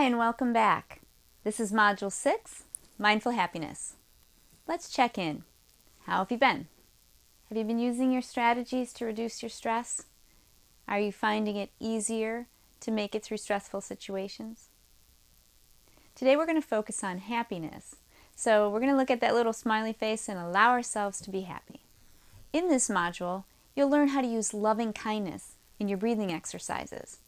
and welcome back. This is Module 6, Mindful Happiness. Let's check in. How have you been? Have you been using your strategies to reduce your stress? Are you finding it easier to make it through stressful situations? Today we're going to focus on happiness. So we're going to look at that little smiley face and allow ourselves to be happy. In this module, you'll learn how to use loving kindness in your breathing exercises.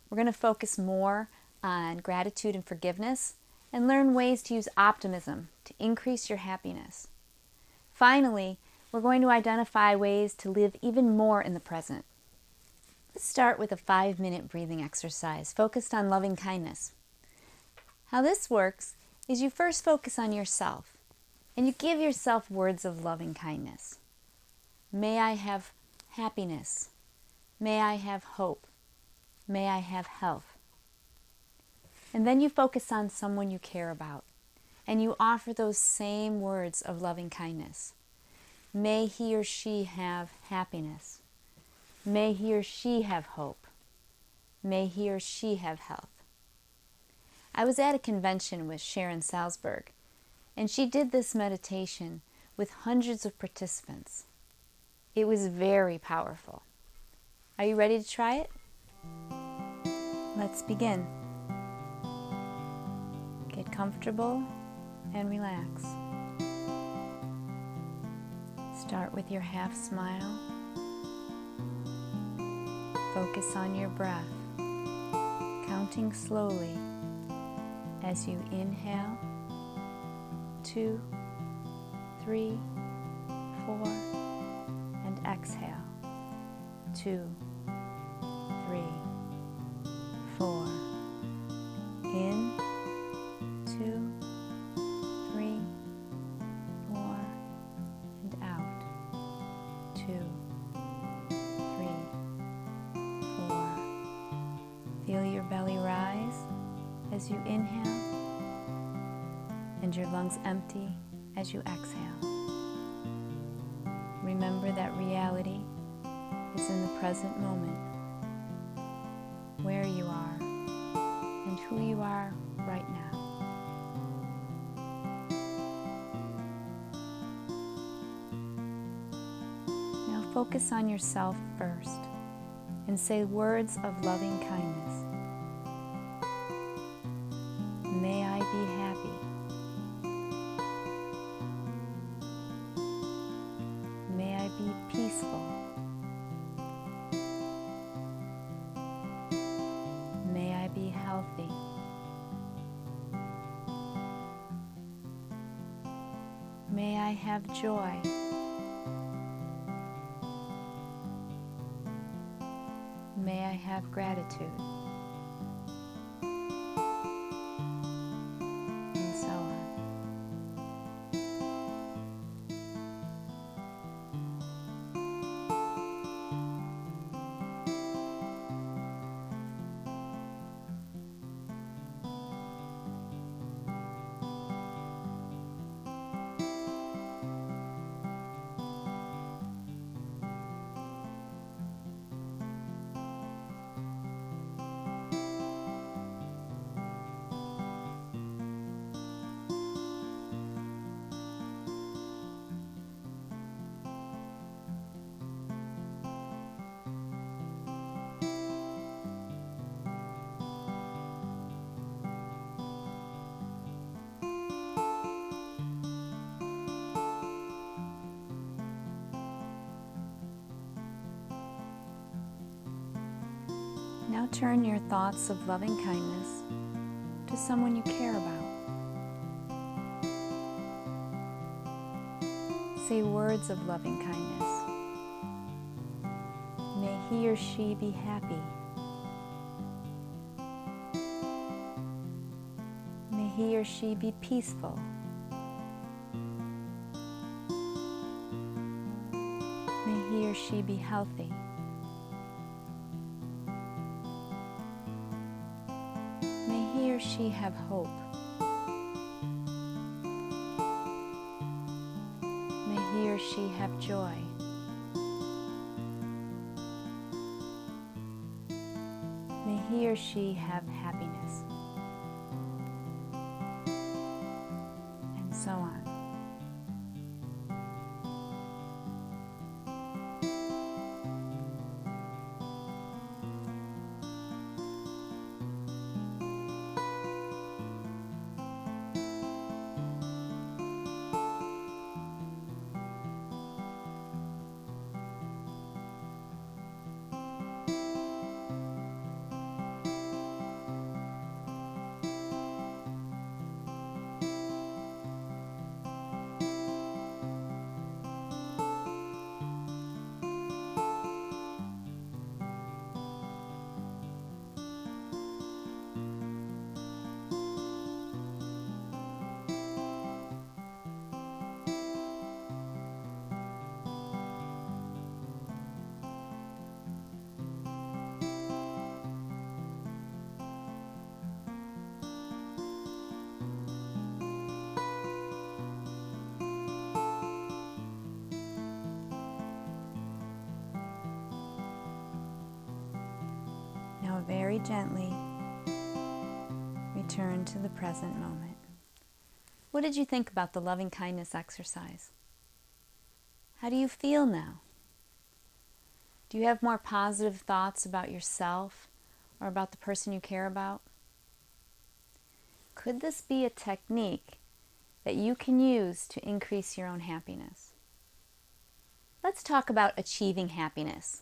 We're going to focus more on gratitude and forgiveness and learn ways to use optimism to increase your happiness. Finally, we're going to identify ways to live even more in the present. Let's start with a 5-minute breathing exercise focused on loving kindness. How this works is you first focus on yourself and you give yourself words of loving kindness. May I have happiness. May I have hope. May I have health. And then you focus on someone you care about, and you offer those same words of loving kindness. May he or she have happiness. May he or she have hope. May he or she have health. I was at a convention with Sharon Salzberg, and she did this meditation with hundreds of participants. It was very powerful. Are you ready to try it? Let's begin. Get comfortable and relax. Start with your half smile. Focus on your breath, counting slowly as you inhale, 2, 3, 4, and exhale, 2, 3, 4. In, 2, 3, 4, and out, 2, 3, 4. Feel your belly rise as you inhale and your lungs empty as you exhale. Remember that reality is in the present moment, where you are and who you are right now. Now focus on yourself first and say words of loving kindness. May I be happy. May I be peaceful. May I be healthy. May I have joy. May I have gratitude. And so on. Now turn your thoughts of loving kindness to someone you care about. Say words of loving kindness. May he or she be happy. May he or she be peaceful. May he or she be healthy. May he or she have hope. May he or she have joy. May he or she have happiness. so on. Now very gently return to the present moment. What did you think about the loving kindness exercise? How do you feel now? Do you have more positive thoughts about yourself or about the person you care about? Could this be a technique that you can use to increase your own happiness? Let's talk about achieving happiness.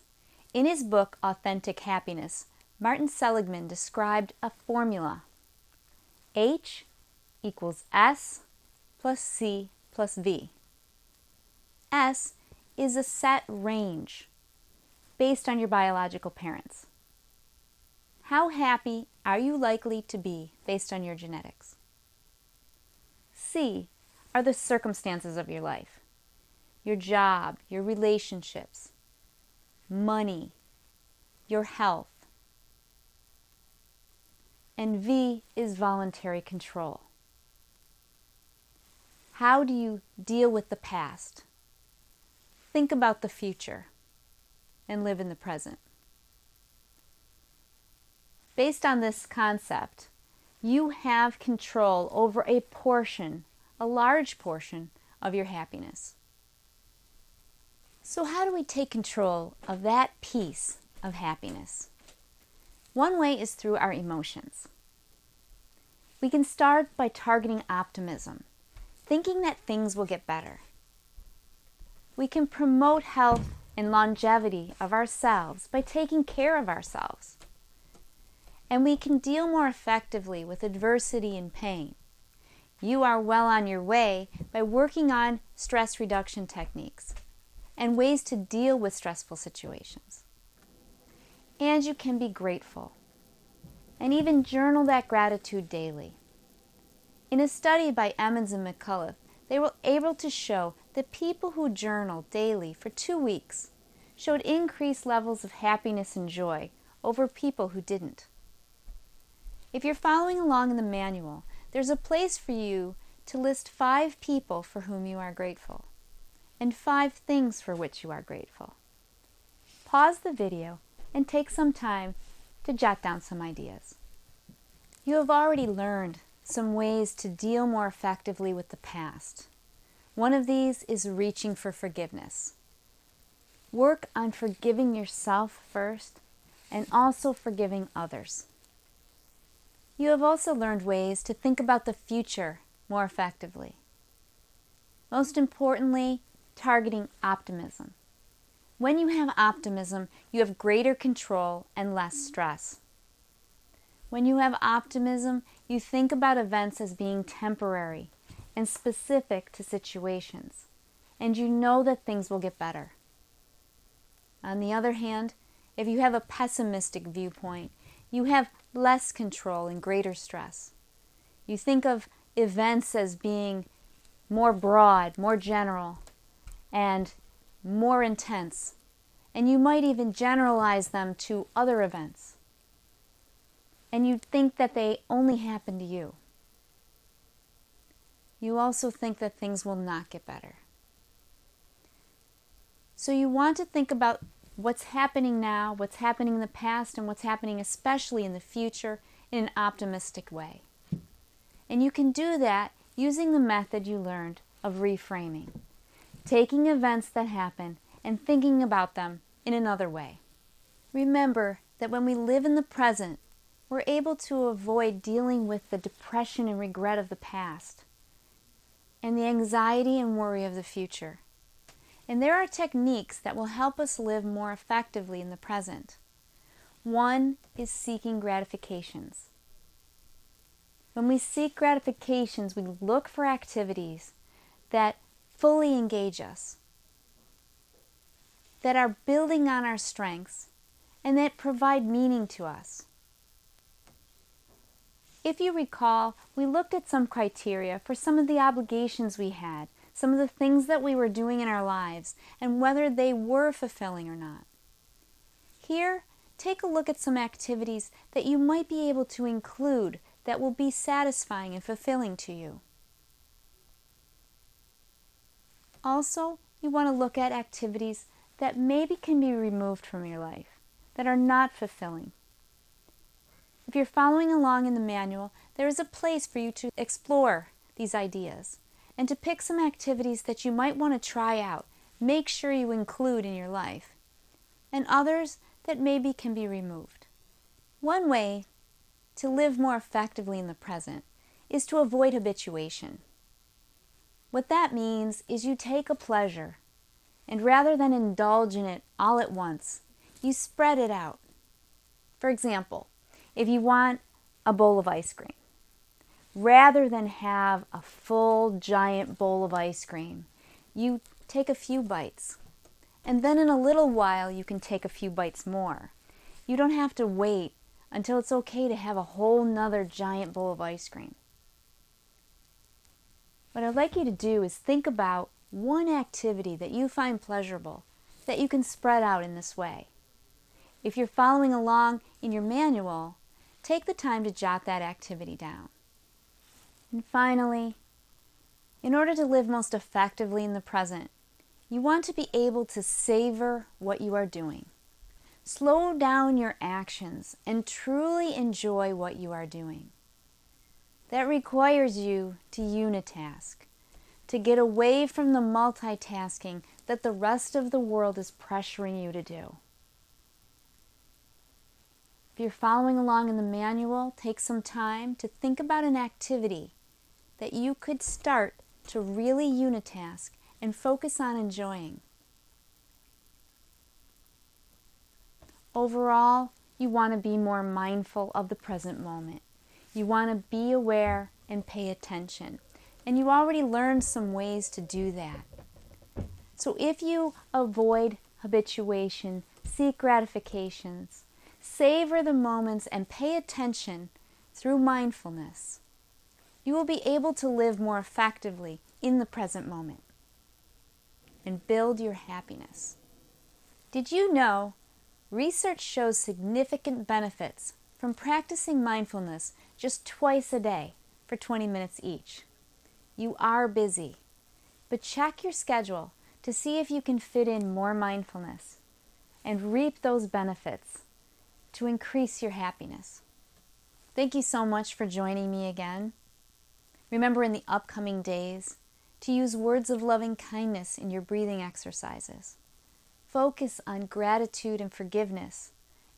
In his book, Authentic Happiness, Martin Seligman described a formula. H equals S plus C plus V. S is a set range based on your biological parents. How happy are you likely to be based on your genetics? C are the circumstances of your life, your job, your relationships, money, your health. And V is voluntary control. How do you deal with the past? Think about the future and live in the present. Based on this concept, you have control over a large portion of your happiness. So how do we take control of that piece of happiness? One way is through our emotions. We can start by targeting optimism, thinking that things will get better. We can promote health and longevity of ourselves by taking care of ourselves. And we can deal more effectively with adversity and pain. You are well on your way by working on stress reduction techniques and ways to deal with stressful situations. And you can be grateful and even journal that gratitude daily. In a study by Emmons and McCullough, they were able to show that people who journaled daily for 2 weeks showed increased levels of happiness and joy over people who didn't. If you're following along in the manual, there's a place for you to list 5 people for whom you are grateful and 5 things for which you are grateful. Pause the video and take some time to jot down some ideas. You have already learned some ways to deal more effectively with the past. One of these is reaching for forgiveness. Work on forgiving yourself first and also forgiving others. You have also learned ways to think about the future more effectively. Most importantly, targeting optimism. When you have optimism, you have greater control and less stress. When you have optimism, you think about events as being temporary and specific to situations, and you know that things will get better. On the other hand, if you have a pessimistic viewpoint, you have less control and greater stress. You think of events as being more broad, more general, and more intense, and you might even generalize them to other events. And you think that they only happen to you. You also think that things will not get better. So you want to think about what's happening now, what's happening in the past, and what's happening especially in the future in an optimistic way. And you can do that using the method you learned of reframing, taking events that happen and thinking about them in another way. Remember that when we live in the present, we're able to avoid dealing with the depression and regret of the past and the anxiety and worry of the future. And there are techniques that will help us live more effectively in the present. One is seeking gratifications. When we seek gratifications, we look for activities that fully engage us, that are building on our strengths, and that provide meaning to us. If you recall, we looked at some criteria for some of the obligations we had, some of the things that we were doing in our lives, and whether they were fulfilling or not. Here, take a look at some activities that you might be able to include that will be satisfying and fulfilling to you. Also, you want to look at activities that maybe can be removed from your life, that are not fulfilling. If you're following along in the manual, there is a place for you to explore these ideas and to pick some activities that you might want to try out, make sure you include in your life, and others that maybe can be removed. One way to live more effectively in the present is to avoid habituation. What that means is you take a pleasure, and rather than indulge in it all at once, you spread it out. For example, if you want a bowl of ice cream, rather than have a full giant bowl of ice cream, you take a few bites. And then in a little while you can take a few bites more. You don't have to wait until it's okay to have a whole nother giant bowl of ice cream. What I'd like you to do is think about one activity that you find pleasurable that you can spread out in this way. If you're following along in your manual, take the time to jot that activity down. And finally, in order to live most effectively in the present, you want to be able to savor what you are doing. Slow down your actions and truly enjoy what you are doing. That requires you to unitask, to get away from the multitasking that the rest of the world is pressuring you to do. If you're following along in the manual, take some time to think about an activity that you could start to really unitask and focus on enjoying. Overall, you want to be more mindful of the present moment. You want to be aware and pay attention. And you already learned some ways to do that. So if you avoid habituation, seek gratifications, savor the moments, and pay attention through mindfulness, you will be able to live more effectively in the present moment and build your happiness. Did you know research shows significant benefits from practicing mindfulness just twice a day for 20 minutes each? You are busy, but check your schedule to see if you can fit in more mindfulness and reap those benefits to increase your happiness. Thank you so much for joining me again. Remember in the upcoming days to use words of loving kindness in your breathing exercises. Focus on gratitude and forgiveness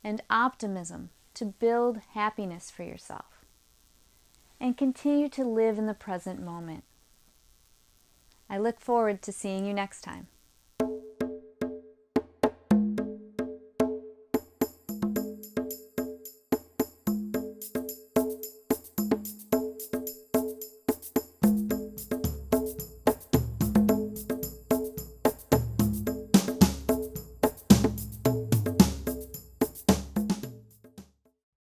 and optimism to build happiness for yourself. And continue to live in the present moment. I look forward to seeing you next time.